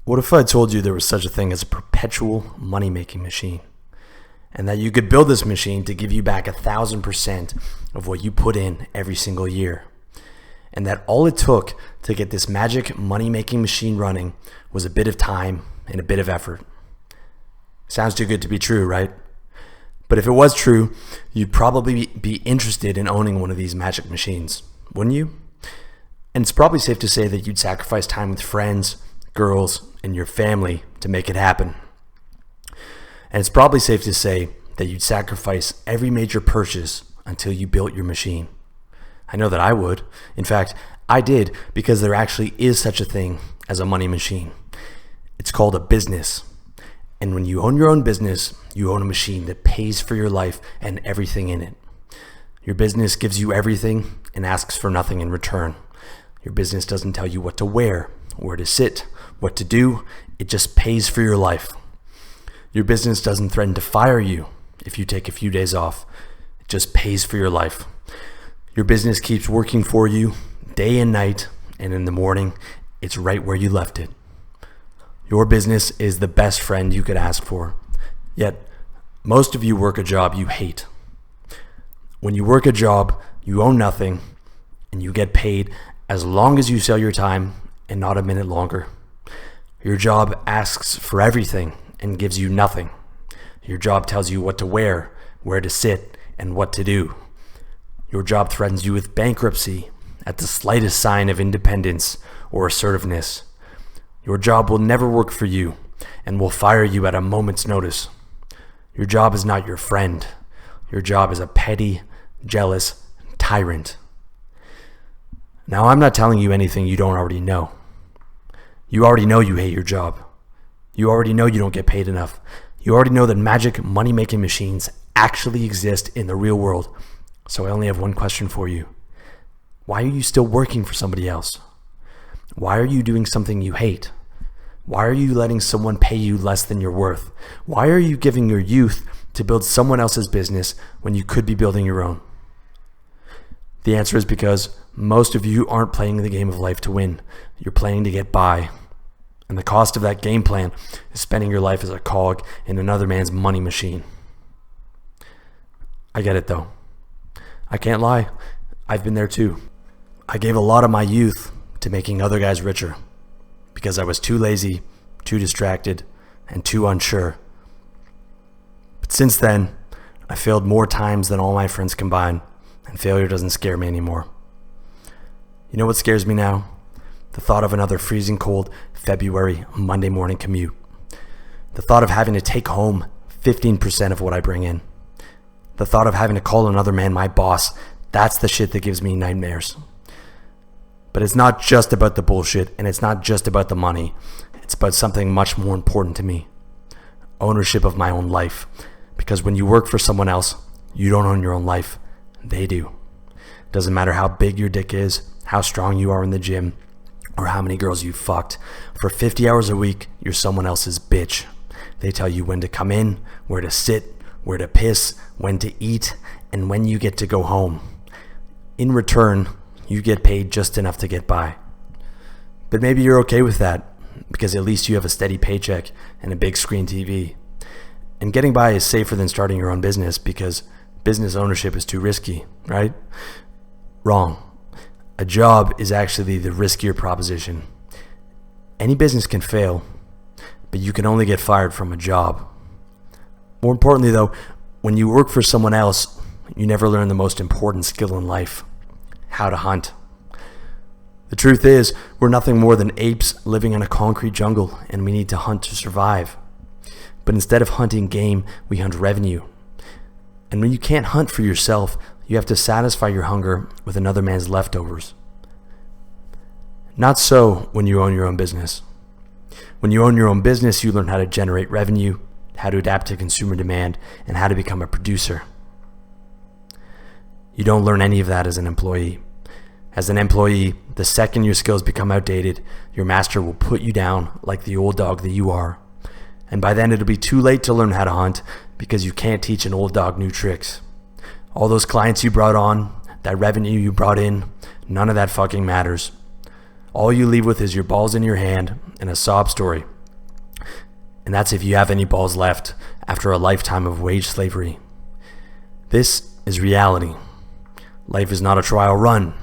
What if I told you there was such a thing as a perpetual money-making machine, and that you could build this machine to give you back 1,000% of what you put in every single year, and that all it took to get this magic money-making machine running was a bit of time and a bit of effort? Sounds too good to be true, right? But if it was true, you'd probably be interested in owning one of these magic machines, wouldn't you? And it's probably safe to say that you'd sacrifice time with friends, girls, and your family to make it happen. And it's probably safe to say that you'd sacrifice every major purchase until you built your machine. I know that I would. In fact, I did, because there actually is such a thing as a money machine. It's called a business. And when you own your own business, you own a machine that pays for your life and everything in it. Your business gives you everything and asks for nothing in return. Your business doesn't tell you what to wear, where to sit, what to do. It just pays for your life. Your business doesn't threaten to fire you if you take a few days off. It just pays for your life. Your business keeps working for you day and night, and in the morning, it's right where you left it. Your business is the best friend you could ask for. Yet, most of you work a job you hate. When you work a job, you own nothing, and you get paid as long as you sell your time and not a minute longer. Your job asks for everything and gives you nothing. Your job tells you what to wear, where to sit, and what to do. Your job threatens you with bankruptcy at the slightest sign of independence or assertiveness. Your job will never work for you and will fire you at a moment's notice. Your job is not your friend. Your job is a petty, jealous tyrant. Now, I'm not telling you anything you don't already know. You already know you hate your job. You already know you don't get paid enough. You already know that magic money-making machines actually exist in the real world. So I only have one question for you. Why are you still working for somebody else? Why are you doing something you hate? Why are you letting someone pay you less than you're worth? Why are you giving your youth to build someone else's business when you could be building your own? The answer is because most of you aren't playing the game of life to win. You're playing to get by. And the cost of that game plan is spending your life as a cog in another man's money machine. I get it though. I can't lie. I've been there too. I gave a lot of my youth to making other guys richer because I was too lazy, too distracted, and too unsure. But since then, I failed more times than all my friends combined, and failure doesn't scare me anymore. You know what scares me now? The thought of another freezing cold February Monday morning commute. The thought of having to take home 15% of what I bring in. The thought of having to call another man my boss. That's the shit that gives me nightmares. But it's not just about the bullshit, and it's not just about the money. It's about something much more important to me. Ownership of my own life. Because when you work for someone else, you don't own your own life. They do. Doesn't matter how big your dick is, how strong you are in the gym, or how many girls you've fucked. For 50 hours a week, you're someone else's bitch. They tell you when to come in, where to sit, where to piss, when to eat, and when you get to go home. In return, you get paid just enough to get by. But maybe you're okay with that, because at least you have a steady paycheck and a big screen TV. And getting by is safer than starting your own business, because business ownership is too risky, right? Wrong. A job is actually the riskier proposition. Any business can fail, but you can only get fired from a job. More importantly though, when you work for someone else, you never learn the most important skill in life: how to hunt. The truth is, we're nothing more than apes living in a concrete jungle, and we need to hunt to survive. But instead of hunting game, we hunt revenue. And when you can't hunt for yourself, you have to satisfy your hunger with another man's leftovers. Not so when you own your own business. When you own your own business, you learn how to generate revenue, how to adapt to consumer demand, and how to become a producer. You don't learn any of that as an employee. As an employee, the second your skills become outdated, your master will put you down like the old dog that you are. And by then it'll be too late to learn how to hunt, because you can't teach an old dog new tricks. All those clients you brought on, that revenue you brought in, none of that fucking matters. All you leave with is your balls in your hand and a sob story And that's if you have any balls left after a lifetime of wage slavery. This is reality. Life is not a trial run.